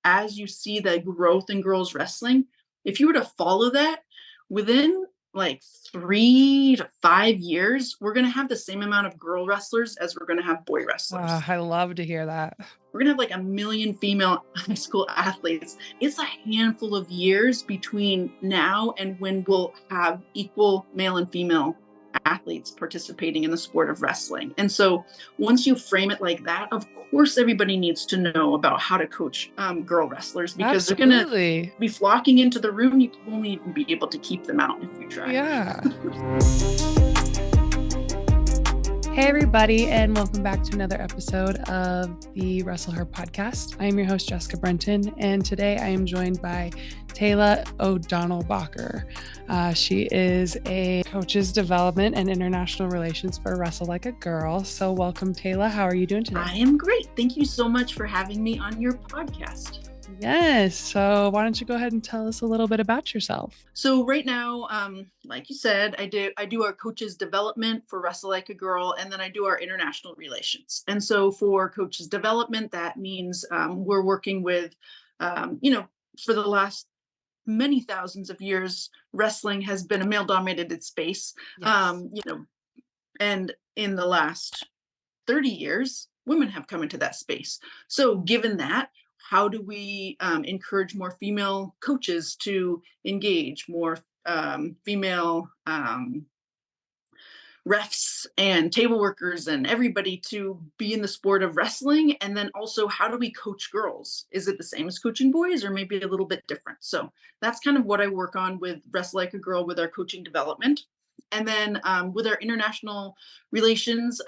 as you see the growth in girls wrestling, if you were to follow that within like 3 to 5 years, we're going to have the same amount of girl wrestlers as we're going to have boy wrestlers. I love to hear that. We're going to have like 1 million female high school athletes. It's a handful of years between now and when we'll have equal male and female athletes participating in the sport of wrestling. And so once you frame it like that, of course, everybody needs to know about how to coach girl wrestlers, because they're going to Absolutely. be flocking into the room. You won't even be able to keep them out if you try. Yeah. Hey, everybody, and welcome back to another episode of the Wrestle Her podcast. I am your host, Jessica Brenton, and today I am joined by Tela Bacher. She is a coach's development and international relations for Wrestle Like a Girl. So welcome, Tela. How are you doing today? I am great. Thank you so much for having me on your podcast. Yes. So why don't you go ahead and tell us a little bit about yourself? So right now, like you said, I do our coaches development for Wrestle Like a Girl, and then I do our international relations. And so for coaches development, that means we're working with, for the last many thousands of years, wrestling has been a male-dominated space. Yes. And in the last 30 years, women have come into that space. So given that, how do we encourage more female coaches to engage, more female refs and table workers and everybody to be in the sport of wrestling? And then also, how do we coach girls? Is it the same as coaching boys or maybe a little bit different? So that's kind of what I work on with Wrestle Like a Girl with our coaching development. And then with our international relations,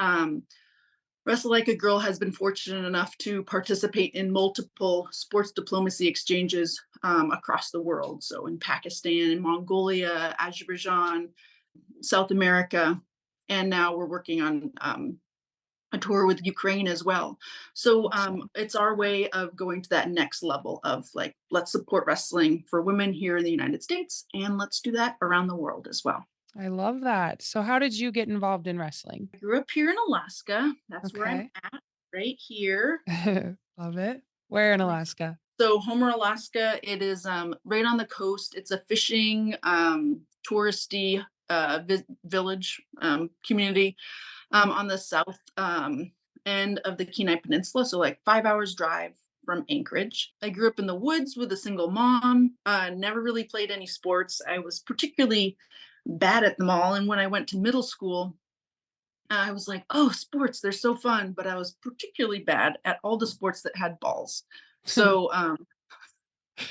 Wrestle Like a Girl has been fortunate enough to participate in multiple sports diplomacy exchanges across the world. So in Pakistan, in Mongolia, Azerbaijan, South America, and now we're working on a tour with Ukraine as well. So it's our way of going to that next level of like, let's support wrestling for women here in the United States, and let's do that around the world as well. I love that. So how did you get involved in wrestling? I grew up here in Alaska. That's where I'm Okay. at right here. Love it. Where in Alaska? So Homer, Alaska, it is right on the coast. It's a fishing, touristy village community on the south end of the Kenai Peninsula. So like 5 hours drive from Anchorage. I grew up in the woods with a single mom, never really played any sports. I was particularly bad at them all. And when I went to middle school, I was like, oh, sports, they're so fun. But I was particularly bad at all the sports that had balls. So,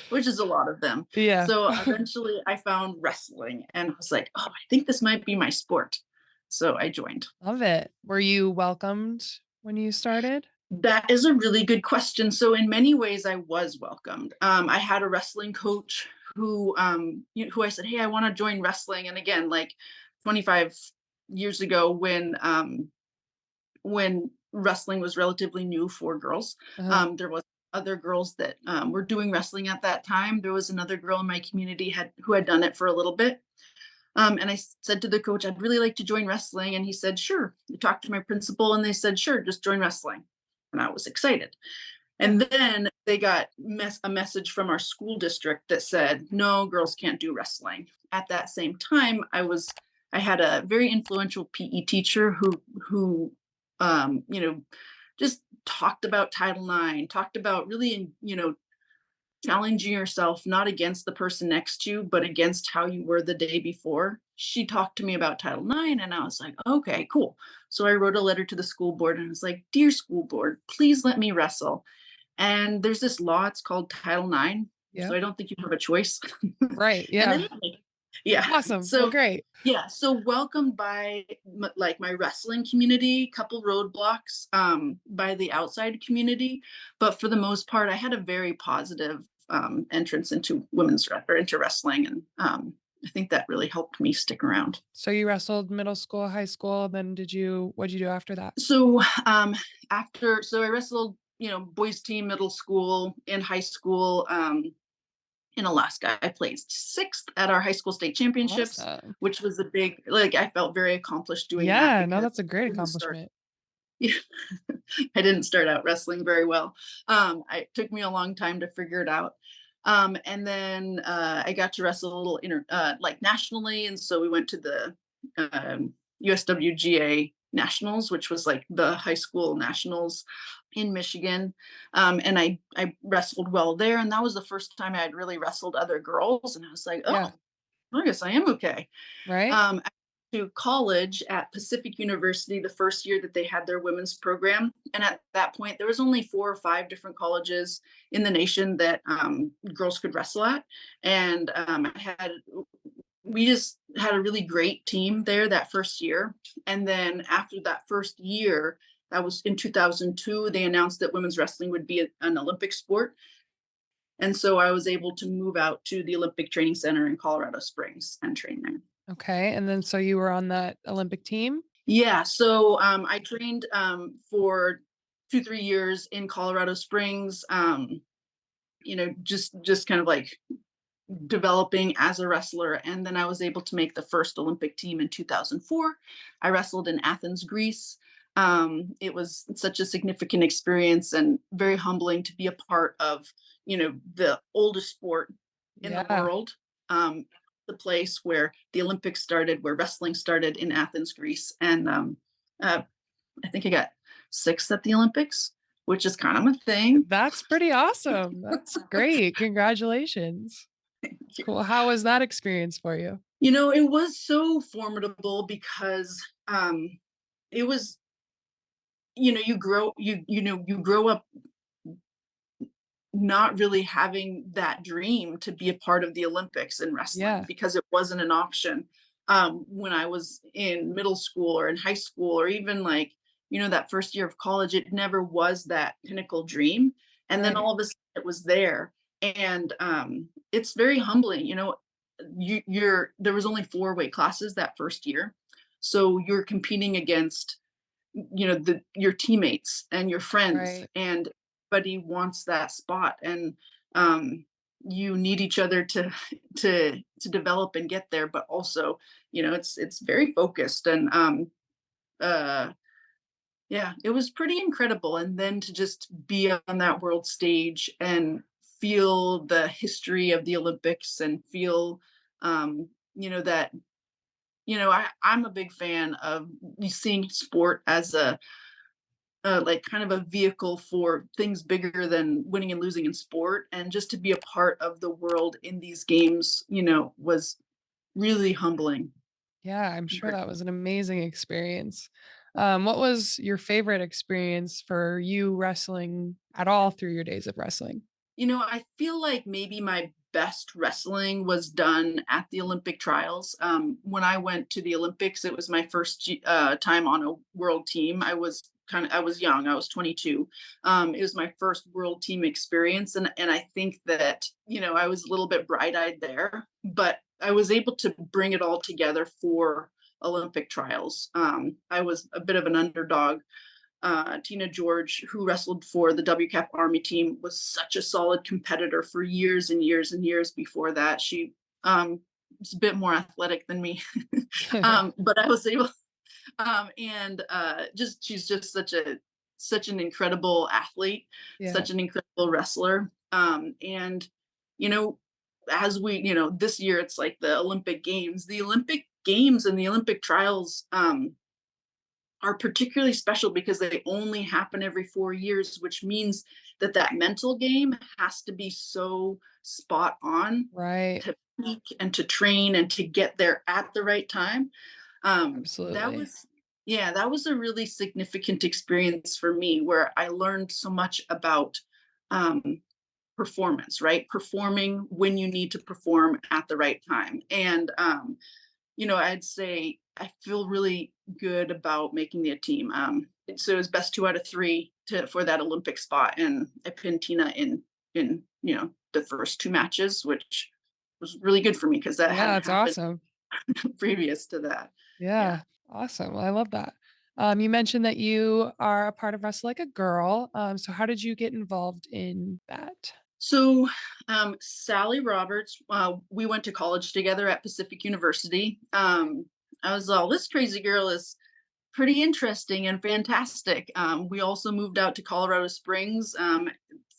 which is a lot of them. Yeah. So eventually I found wrestling and I was like, oh, I think this might be my sport. So I joined. Love it. Were you welcomed when you started? That is a really good question. So in many ways, I was welcomed. I had a wrestling coach who, who I said, hey, I want to join wrestling. And again, like 25 years ago when wrestling was relatively new for girls, there was other girls that were doing wrestling at that time. There was another girl in my community who had done it for a little bit. And I said to the coach, I'd really like to join wrestling. And he said, sure. I talked to my principal and they said, sure, just join wrestling. And I was excited. And then they got a message from our school district that said, no, girls can't do wrestling. At that same time, I had a very influential PE teacher who just talked about Title IX, talked about really, challenging yourself, not against the person next to you, but against how you were the day before. She talked to me about Title IX, and I was like, okay, cool. So I wrote a letter to the school board and I was like, dear school board, please let me wrestle. And there's this law, it's called Title IX. Yeah. So I don't think you have a choice. Right. Yeah. Yeah. Awesome. So Well, great. yeah. So welcomed by my wrestling community, couple roadblocks by the outside community. But for the most part, I had a very positive entrance into into wrestling. And I think that really helped me stick around. So you wrestled middle school, high school, then what'd you do after that? So I wrestled, boys team, middle school, in high school. In Alaska, I placed 6th at our high school state championships, Awesome. which was a big, I felt very accomplished doing that. Yeah, no, Because that's a great I didn't start accomplishment. Yeah. I didn't start out wrestling very well. It took me a long time to figure it out. And then I got to wrestle a little like nationally, and so we went to the USWGA nationals, which was like the high school nationals in Michigan. And I wrestled well there, and that was the first time I had really wrestled other girls, and I was like, Yeah. oh, I guess I am okay. Right. I went to college at Pacific University the first year that they had their women's program. And at that point, there was only 4 or 5 different colleges in the nation that girls could wrestle at. And we just had a really great team there that first year. And then after that first year, that was in 2002, they announced that women's wrestling would be an Olympic sport. And so I was able to move out to the Olympic Training Center in Colorado Springs and train there. Okay. And then so you were on that Olympic team? Yeah, so I trained for 2, 3 years in Colorado Springs. Just kind of like developing as a wrestler, and then I was able to make the first Olympic team in 2004. I wrestled in Athens, Greece. It was such a significant experience and very humbling to be a part of, the oldest sport in the Yeah. world. The place where the Olympics started, where wrestling started in Athens, Greece, and uh, I think I got sixth at the Olympics, which is kind of a thing. That's pretty awesome. That's great. Congratulations. That's cool. How was that experience for you? It was so formidable because it was, you grow up not really having that dream to be a part of the Olympics in wrestling Yeah. because it wasn't an option when I was in middle school or in high school or even like, that first year of college. It never was that pinnacle dream. And then Right. all of a sudden it was there. And it's very humbling. There was only 4 weight classes that first year. So you're competing against your teammates and your friends, Right. and everybody wants that spot, and you need each other to to develop and get there, but also it's very focused, and uh yeah, it was pretty incredible. And then to just be on that world stage and feel the history of the Olympics and feel that I'm a big fan of seeing sport as a like kind of a vehicle for things bigger than winning and losing in sport, and just to be a part of the world in these games was really humbling. Yeah, I'm sure that was an amazing experience. What was your favorite experience for you wrestling at all through your days of wrestling? I feel like maybe my best wrestling was done at the Olympic trials. When I went to the Olympics, it was my first time on a world team. I was young. I was 22. It was my first world team experience, and I think that I was a little bit bright eyed there, but I was able to bring it all together for Olympic trials. I was a bit of an underdog. Tina George, who wrestled for the WCAP Army team, was such a solid competitor for years and years and years before that. She was a bit more athletic than me, but I was able, and just she's just such an incredible athlete, Yeah. such an incredible wrestler, and you know, as we this year it's like the Olympic Games, and the Olympic trials. Are particularly special because they only happen every 4 years, which means that that mental game has to be so spot on Right. to peak and to train and to get there at the right time. That Absolutely. was, yeah, that was a really significant experience for me where I learned so much about um, performance, right? Performing when you need to perform at the right time. And I'd say I feel really good about making the team. So it was best 2 out of 3 for that Olympic spot, and I pinned Tina in the first 2 matches, which was really good for me because that Yeah, hadn't that's happened awesome. previous to that. Yeah. Yeah. Awesome. Well, I love that. You mentioned that you are a part of Wrestle Like a Girl. So how did you get involved in that? So Sally Roberts, we went to college together at Pacific University. I was all, this crazy girl is pretty interesting and fantastic. We also moved out to Colorado Springs.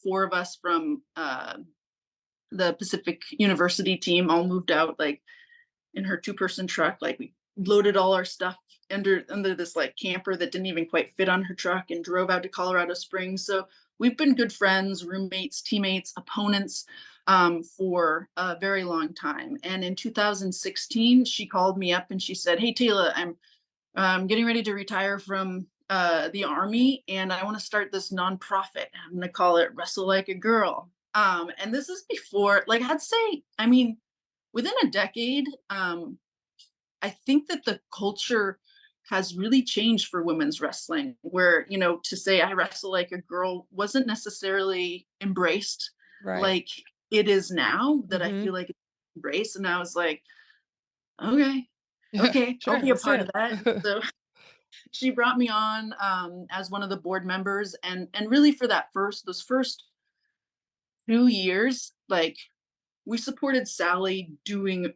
Four of us from the Pacific University team all moved out like in her two-person truck. Like we loaded all our stuff under this like camper that didn't even quite fit on her truck and drove out to Colorado Springs. So we've been good friends, roommates, teammates, opponents for a very long time. And in 2016, she called me up and she said, "Hey, Tela, I'm getting ready to retire from the army, and I want to start this nonprofit. I'm going to call it Wrestle Like a Girl." And this is before, like, I'd say, I mean, within a decade, I think that the culture has really changed for women's wrestling, where, to say I wrestle like a girl wasn't necessarily embraced Right. like it is now, that I Hmm. feel like it's embraced. And I was like, okay, Yeah, okay, I'll sure. be a Let's do part of it. that. So she brought me on as one of the board members, and really for those first 2 years, like we supported Sally doing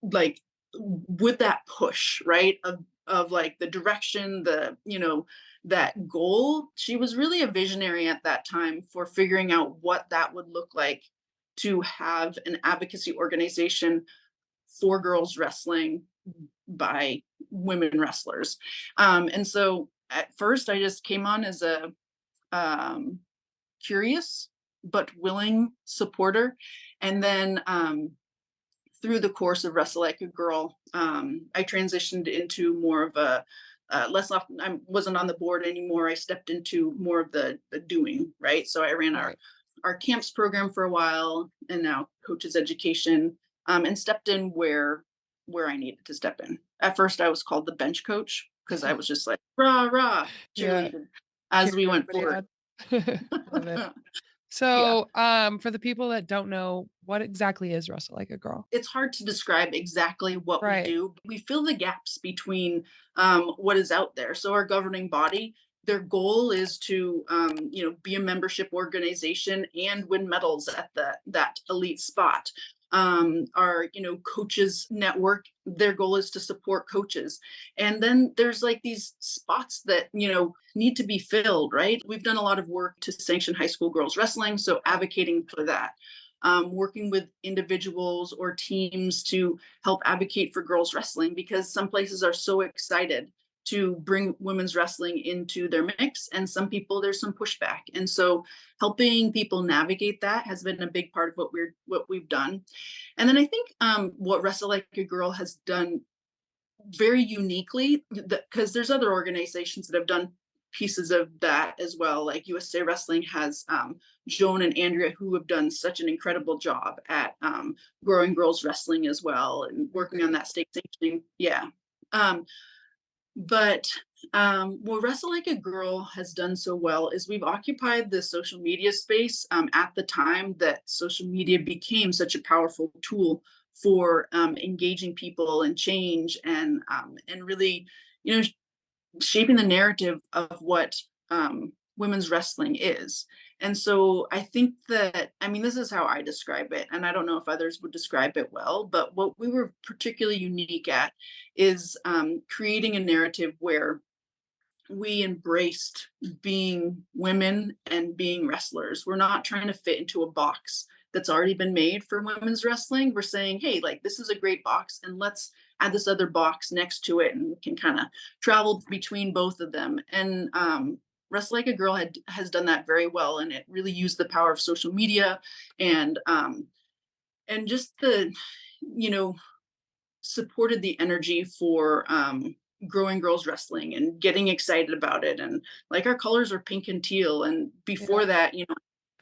like with that push, right? Of like the direction, that goal. She was really a visionary at that time for figuring out what that would look like to have an advocacy organization for girls wrestling by women wrestlers. And so at first I just came on as a um, curious but willing supporter. And then through the course of Wrestle Like a Girl, I transitioned into more of a less often. I wasn't on the board anymore. I stepped into more of the doing, right. So I ran our Right. our camps program for a while, and now coaches education, and stepped in where I needed to step in. At first, I was called the bench coach because I was just like rah rah Yeah. cheerleading as Cheering we went everybody forward. on. Love it. Yeah. So, for the people that don't know, what exactly is Wrestle Like a Girl? It's hard to describe exactly what we Right. do. But we fill the gaps between what is out there. So our governing body, their goal is to be a membership organization and win medals at that elite spot. Our coaches network, their goal is to support coaches. And then there's like these spots that need to be filled, right? We've done a lot of work to sanction high school girls wrestling, so Right. advocating for that, working with individuals or teams to help advocate for girls wrestling, because some places are so excited to bring women's wrestling into their mix, and some people there's some pushback. And so helping people navigate that has been a big part of what we've done. And then I think what Wrestle Like a Girl has done very uniquely, because there's other organizations that have done pieces of that as well. Like USA Wrestling has Joan and Andrea, who have done such an incredible job at growing girls wrestling as well and working on Agree. that state sanctioning. Yeah. Um, but what Wrestle Like a Girl has done so well is we've occupied the social media space at the time that social media became such a powerful tool for engaging people and change, and really, you know, shaping the narrative of what women's wrestling is. And so I think that, I mean, this is how I describe it, and I don't know if others would describe it well, but what we were particularly unique at is creating a narrative where we embraced being women and being wrestlers. We're not trying to fit into a box that's already been made for women's wrestling. We're saying, hey, like this is a great box, and let's add this other box next to it, and we can kind of travel between both of them. And Wrestle Like a Girl has done that very well, and it really used the power of social media and just the you know supported the energy for growing girls wrestling and getting excited about it. And like our colors are pink and teal. And Yeah. before that,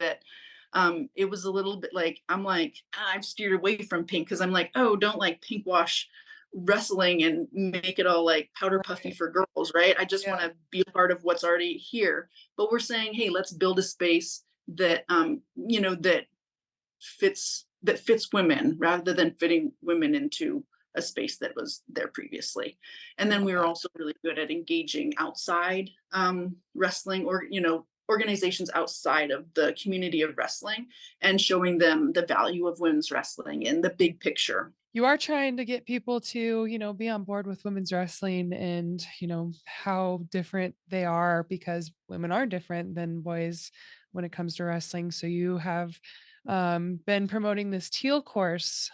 that it was a little bit like, I'm like, I've steered away from pink because I'm like, oh, don't like pink wash wrestling and make it all like powder puffy Right. for girls, right? I just want Yeah. to be a part of what's already here. But we're saying, hey, let's build a space that fits women rather than fitting women into a space that was there previously. And then Love we were that. also really good at engaging outside wrestling, or organizations outside of the community of wrestling, and showing them the value of women's wrestling in the big picture. you are trying to get people to, be on board with women's wrestling and, how different they are because women are different than boys when it comes to wrestling. So you have been promoting this Teal course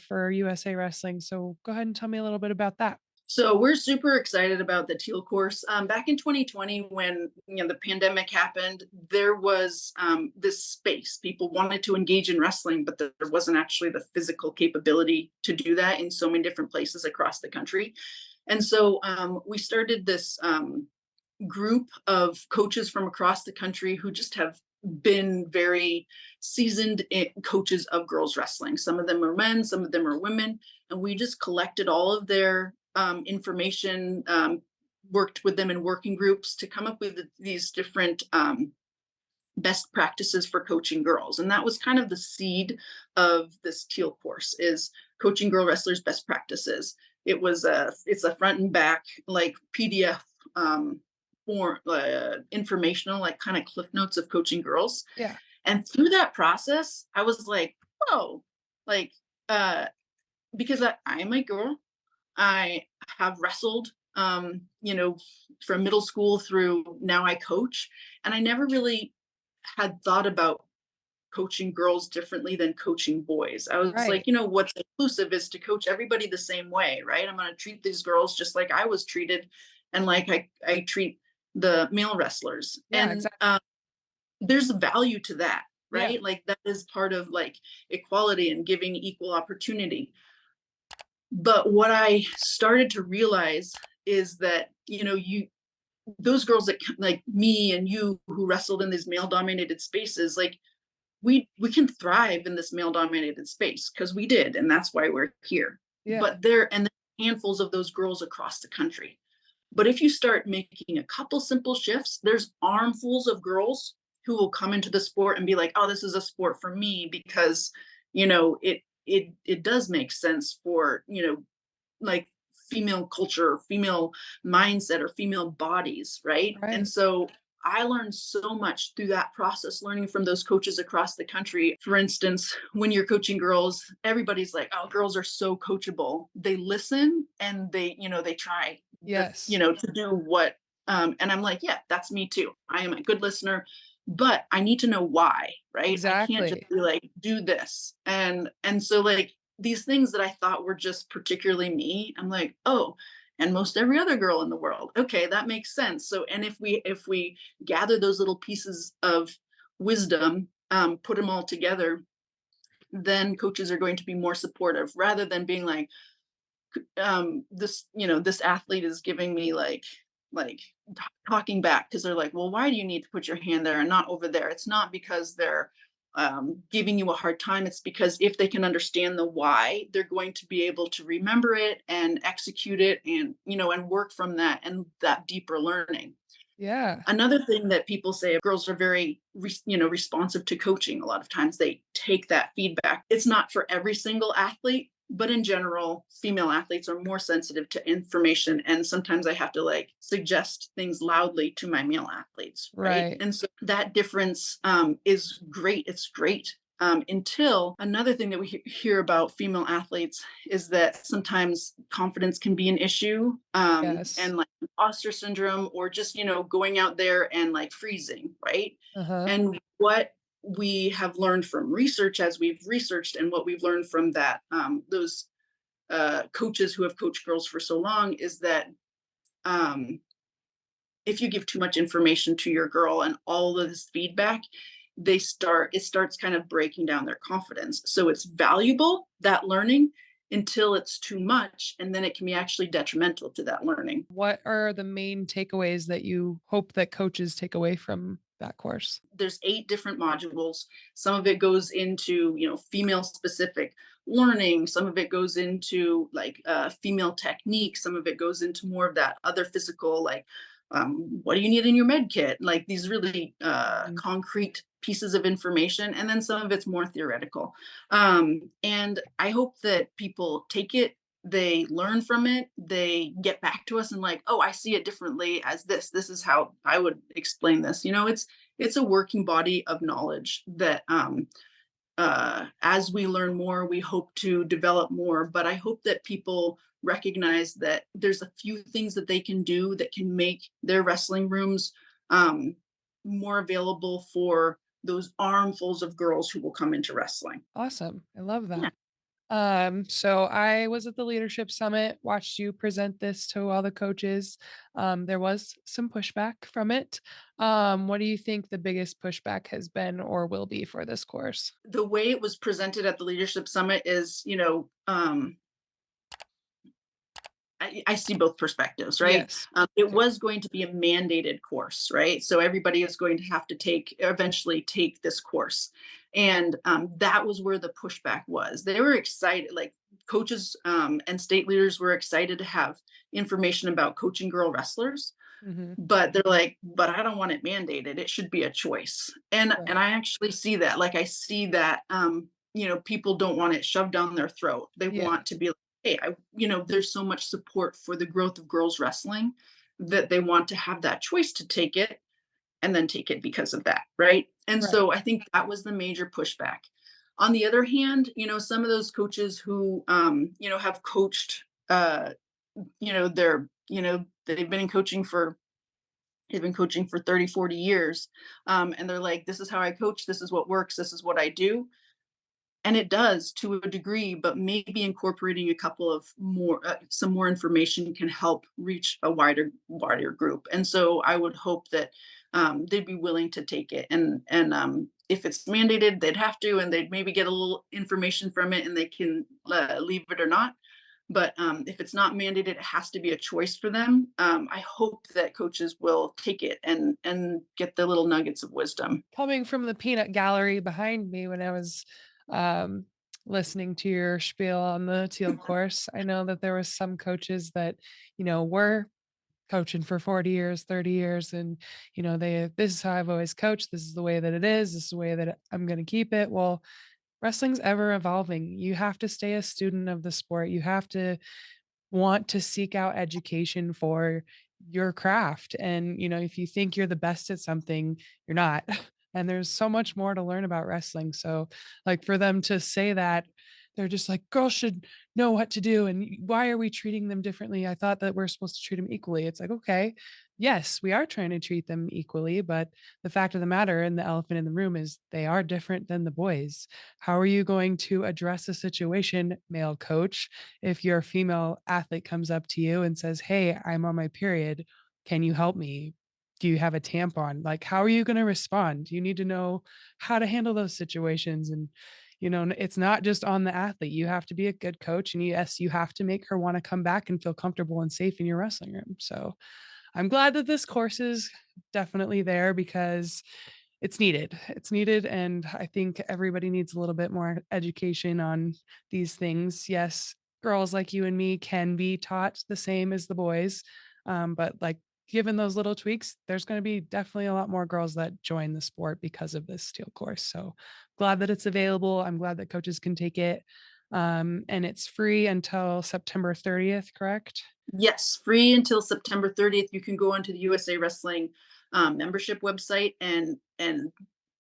for USA Wrestling. So go ahead and tell me a little bit about that. So we're super excited about the Teal course. Back in 2020, when the pandemic happened, there was this space. People wanted to engage in wrestling, but there wasn't actually the physical capability to do that in so many different places across the country. And so we started this group of coaches from across the country who just have been very seasoned coaches of girls wrestling. Some of them are men, some of them are women, and we just collected all of their information, worked with them in working groups to come up with these different best practices for coaching girls. And that was kind of the seed of this Teal course, is coaching girl wrestlers best practices. It's a front and back like PDF for informational, like kind of cliff notes of coaching girls. Yeah. And through that process, I was like, whoa, like because I'm a girl, I have wrestled, from middle school through now I coach. And I never really had thought about coaching girls differently than coaching boys. I was like, Right. what's inclusive is to coach everybody the same way, right? I'm going to treat these girls just like I was treated and like I treat the male wrestlers. Yeah, And exactly. there's a value to that, Yeah. right? Like that is part of like equality and giving equal opportunity. But what I started to realize is that, those girls that like me and you who wrestled in these male dominated spaces, like we can thrive in this male dominated space because we did, and that's why we're here. Yeah. But there are handfuls of those girls across the country. But if you start making a couple simple shifts, there's armfuls of girls who will come into the sport and be like, oh, this is a sport for me because it does make sense for like female culture, female mindset, or female bodies, right? And Right. so I learned so much through that process, learning from those coaches across the country. For instance, when you're coaching girls, everybody's like, oh, girls are so coachable. They listen and they try Yes. to do what, and I'm like, yeah, that's me too. I am a good listener, but I need to know why, right? I can't just Exactly. be like, do this. And so like these things that I thought were just particularly me, I'm like, oh, and most every other girl in the world. Okay, that makes sense. So, and if we gather those little pieces of wisdom, put them all together, then coaches are going to be more supportive rather than being like, this athlete is giving me like talking back because they're like, well, why do you need to put your hand there and not over there? It's not because they're giving you a hard time. It's because if they can understand the why, they're going to be able to remember it and execute it, and work from that and that deeper learning. Yeah. Another thing that people say, girls are very responsive to coaching. A lot of times they take that feedback. It's not for every single athlete, but in general, female athletes are more sensitive to information, and sometimes I have to like suggest things loudly to my male athletes, right? Right. And so that difference is great. It's great. Until another thing that we hear about female athletes is that sometimes confidence can be an issue, Yes. and like imposter syndrome, or just going out there and like freezing, right? Uh-huh. And what we have learned from research, as we've researched, and what we've learned from that those coaches who have coached girls for so long, is that um, if you give too much information to your girl and all of this feedback, it starts kind of breaking down their confidence. So it's valuable, that learning, until it's too much, and then it can be actually detrimental to that learning. What are the main takeaways that you hope that coaches take away from that course? There's 8 different modules. Some of it goes into female specific learning, some of it goes into like female technique, some of it goes into more of that other physical, like what do you need in your med kit, like these really Mhm. concrete pieces of information, and then some of it's more theoretical. And I hope that people take it, they learn from it, they get back to us and like, oh, I see it differently as this is how I would explain this. It's a working body of knowledge that as we learn more, we hope to develop more. But I hope that people recognize that there's a few things that they can do that can make their wrestling rooms um, more available for those armfuls of girls who will come into wrestling. Awesome. I love Yeah. that. So I was at the leadership summit, watched you present this to all the coaches. There was some pushback from it. What do you think the biggest pushback has been or will be for this course? The way it was presented at the leadership summit is, I see both perspectives, right? Yes. It Too. was going to be a mandated course, right? So everybody is going to have to eventually take this course. And that was where the pushback was. They were excited, like coaches and state leaders were excited to have information about coaching girl wrestlers, Hmm. but they're like, but I don't want it mandated. It should be a choice. And Right. I actually see that. Like I see that people don't want it shoved down their throat. They Yeah. want to be like, hey, there's so much support for the growth of girls wrestling that they want to have that choice to take it and then take it because of that, right? And Right. so I think that was the major pushback. On the other hand, some of those coaches who have coached they've been in coaching for they've been coaching for 30, 40 years. And they're like, this is how I coach. This is what works. This is what I do. And it does to a degree, but maybe incorporating a couple of some more information can help reach a wider group. And so I would hope that they'd be willing to take it. And if it's mandated, they'd have to, and they'd maybe get a little information from it, and they can leave it or not. But if it's not mandated, it has to be a choice for them. I hope that coaches will take it and get the little nuggets of wisdom. Coming from the peanut gallery behind me when I was um, listening to your spiel on the Teal course, I know that there was some coaches that, were coaching for 40 years, 30 years. And, this is how I've always coached. This is the way that it is. This is the way that I'm going to keep it. Well, wrestling's ever evolving. You have to stay a student of the sport. You have to want to seek out education for your craft. And, if you think you're the best at something, you're not. And there's so much more to learn about wrestling. So, like, for them to say that, they're just like, girls should know what to do. And why are we treating them differently? I thought that we're supposed to treat them equally. It's like, okay, yes, we are trying to treat them equally. But the fact of the matter and the elephant in the room is they are different than the boys. How are you going to address a situation, male coach, if your female athlete comes up to you and says, "Hey, I'm on my period. Can you help me? Do you have a tampon?" Like, how are you going to respond? You need to know how to handle those situations. And, it's not just on the athlete. You have to be a good coach. And yes, you have to make her want to come back and feel comfortable and safe in your wrestling room. So I'm glad that this course is definitely there because it's needed. It's needed, and I think everybody needs a little bit more education on these things. Yes, girls like you and me can be taught the same as the boys, but, like, given those little tweaks, there's gonna be definitely a lot more girls that join the sport because of this steel course, so glad that it's available. I'm glad that coaches can take it, and it's free until September 30th, correct? Yes, free until September 30th. You can go onto the USA Wrestling membership website and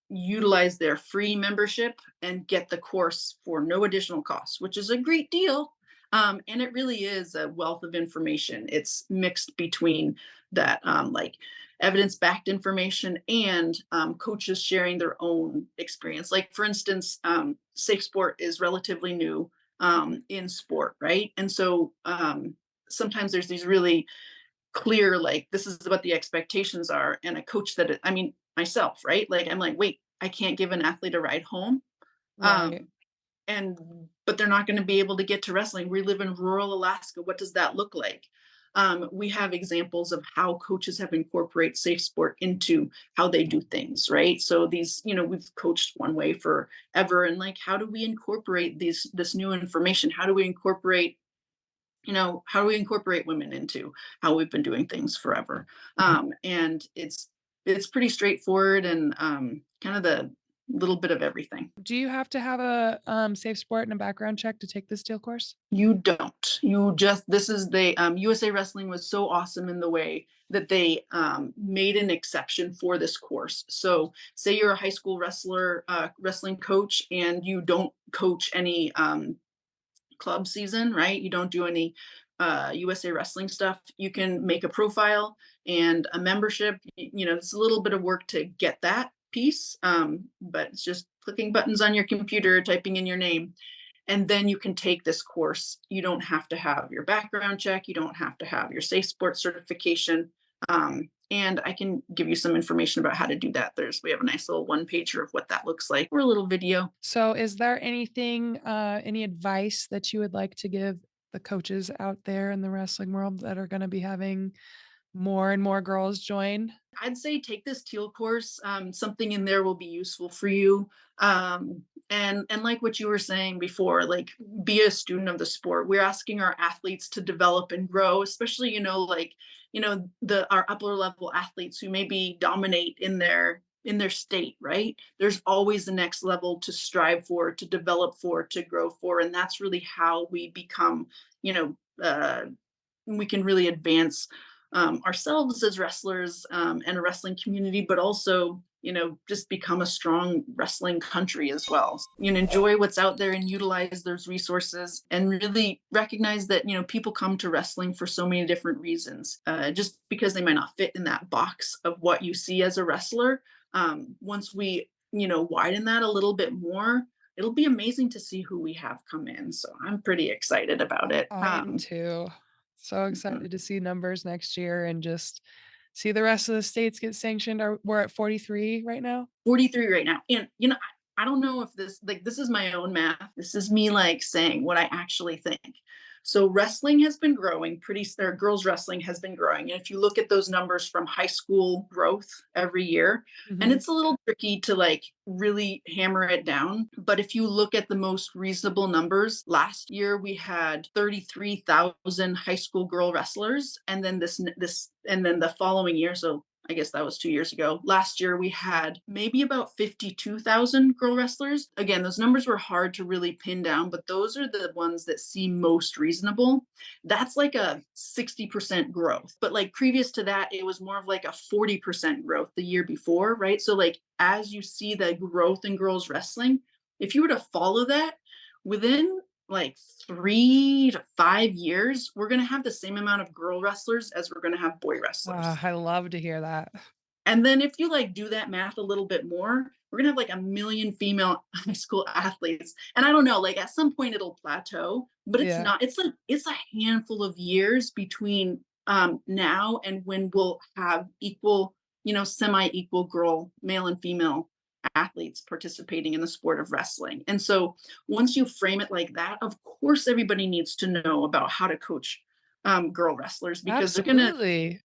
utilize their free membership and get the course for no additional cost, which is a great deal. And it really is a wealth of information. It's mixed between that like evidence-backed information and coaches sharing their own experience. Like for instance, safe sport is relatively new in sport, right? And so sometimes there's these really clear, like, this is what the expectations are. And a coach I mean, myself, right? Like, I'm like, wait, I can't give an athlete a ride home. Right. Um, and, but they're not going to be able to get to wrestling. We live in rural Alaska. What does that look like? We have examples of how coaches have incorporated safe sport into how they do things, right? So these, we've coached one way forever, and like, how do we incorporate this new information? How do we incorporate women into how we've been doing things forever? And it's pretty straightforward, and kind of little bit of everything. Do you have to have a safe sport and a background check to take this Teal course? You don't. You just this is the USA Wrestling was so awesome in the way that they made an exception for this course. So, say you're a high school wrestler, wrestling coach, and you don't coach any club season, right? You don't do any USA Wrestling stuff. You can make a profile and a membership. It's a little bit of work to get that piece, but it's just clicking buttons on your computer, typing in your name, and then you can take this course. You don't have to have your background check. You don't have to have your safe sports certification. And I can give you some information about how to do that. We have a nice little one pager of what that looks like, or a little video. So, is there anything, any advice that you would like to give the coaches out there in the wrestling world that are going to be having more and more girls join? I'd say take this Teal course. Something in there will be useful for you. And like what you were saying before, like be a student of the sport. We're asking our athletes to develop and grow, especially the our upper level athletes who maybe dominate in their state, right? There's always the next level to strive for, to develop for, to grow for, and that's really how we become, you know, we can really advance ourselves as wrestlers and a wrestling community, but also, just become a strong wrestling country as well. Enjoy what's out there and utilize those resources and really recognize that, people come to wrestling for so many different reasons. Just because they might not fit in that box of what you see as a wrestler, once we, widen that a little bit more, it'll be amazing to see who we have come in. So I'm pretty excited about it. I am too. So excited to see numbers next year and just see the rest of the states get sanctioned. We're at 43 right now? 43 right now. And I don't know if this is my own math. This is me like saying what I actually think. So wrestling has been growing or girls wrestling has been growing. And if you look at those numbers from high school growth every year, and Mhm. it's a little tricky to like really hammer it down, but if you look at the most reasonable numbers, last year we had 33,000 high school girl wrestlers, and then and then the following year, so I guess that was 2 years ago. Last year, we had maybe about 52,000 girl wrestlers. Again, those numbers were hard to really pin down, but those are the ones that seem most reasonable. That's like a 60% growth. But like previous to that, it was more of like a 40% growth the year before, right? So, like, as you see the growth in girls wrestling, if you were to follow that within like 3 to 5 years, we're going to have the same amount of girl wrestlers as we're going to have boy wrestlers. I love to hear that. And then if you like do that math a little bit more, we're gonna have like 1 million female high school athletes. And I don't know, like at some point it'll plateau, but it's Yeah, not. It's a handful of years between now and when we'll have equal, semi-equal male and female athletes participating in the sport of wrestling. And so once you frame it like that, of course everybody needs to know about how to coach girl wrestlers because they're gonna absolutely.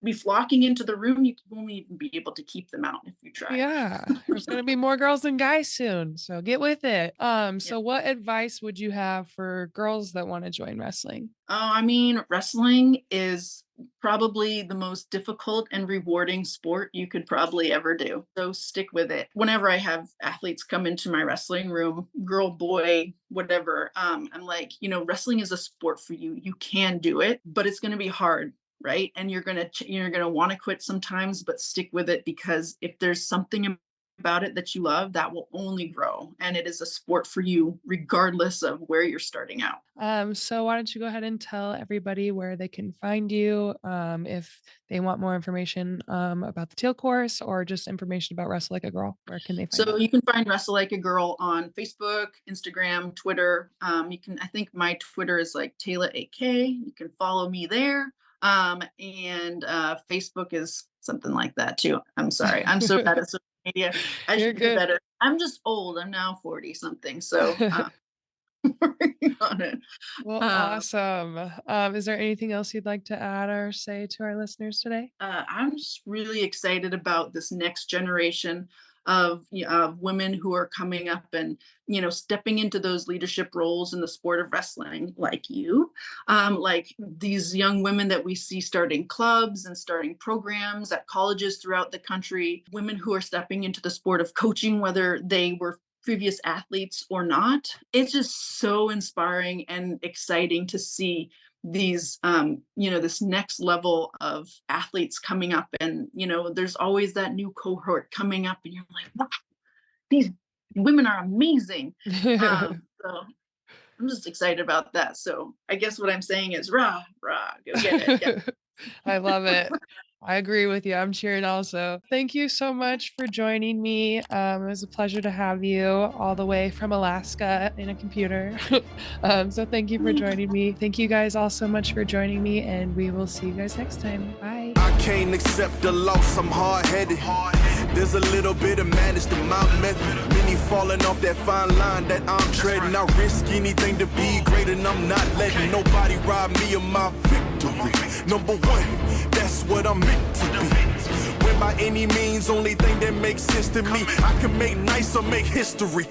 be flocking into the room. You won't even be able to keep them out if you try. Yeah, there's gonna be more girls than guys soon, so get with it. Yeah. So what advice would you have for girls that wanna join wrestling? I mean, wrestling is probably the most difficult and rewarding sport you could probably ever do. So stick with it. Whenever I have athletes come into my wrestling room, girl, boy, whatever, I'm like, wrestling is a sport for you. You can do it, but it's going to be hard, right? And you're gonna want to quit sometimes, but stick with it because if there's something about it that you love, that will only grow, and it is a sport for you regardless of where you're starting out. So why don't you go ahead and tell everybody where they can find you, if they want more information, about the Teal course or just information about Wrestle Like a Girl, where can they find So that? you can find Wrestle Like a Girl on Facebook, Instagram, Twitter. I think my Twitter is like Tela AK. You can follow me there. And Facebook is something like that too. I'm sorry. I'm so bad at social media. I You're should be good. better. I'm just old. I'm now 40 something. So working on it. Well, Uh, awesome. Is there anything else you'd like to add or say to our listeners today? I'm just really excited about this next generation of women who are coming up and, stepping into those leadership roles in the sport of wrestling, like you, like these young women that we see starting clubs and starting programs at colleges throughout the country, women who are stepping into the sport of coaching, whether they were previous athletes or not. It's just so inspiring and exciting to see these this next level of athletes coming up, and there's always that new cohort coming up and you're like, wow, these women are amazing. So I'm just excited about that. So I guess what I'm saying is rah rah, go get it. Yeah. I love it. I agree with you. I'm cheering also. Thank you so much for joining me. It was a pleasure to have you all the way from Alaska in a computer. So thank you for joining me. Thank you guys all so much for joining me, and we will see you guys next time. Bye. I can't accept the loss, I'm hard-headed. There's a little bit of madness to my method. Many falling off that fine line that I'm treading. I risk anything to be great, and I'm not letting nobody rob me of my victory. Number one, that's what I'm meant to be. When by any means, only thing that makes sense to me, I can make nice or make history.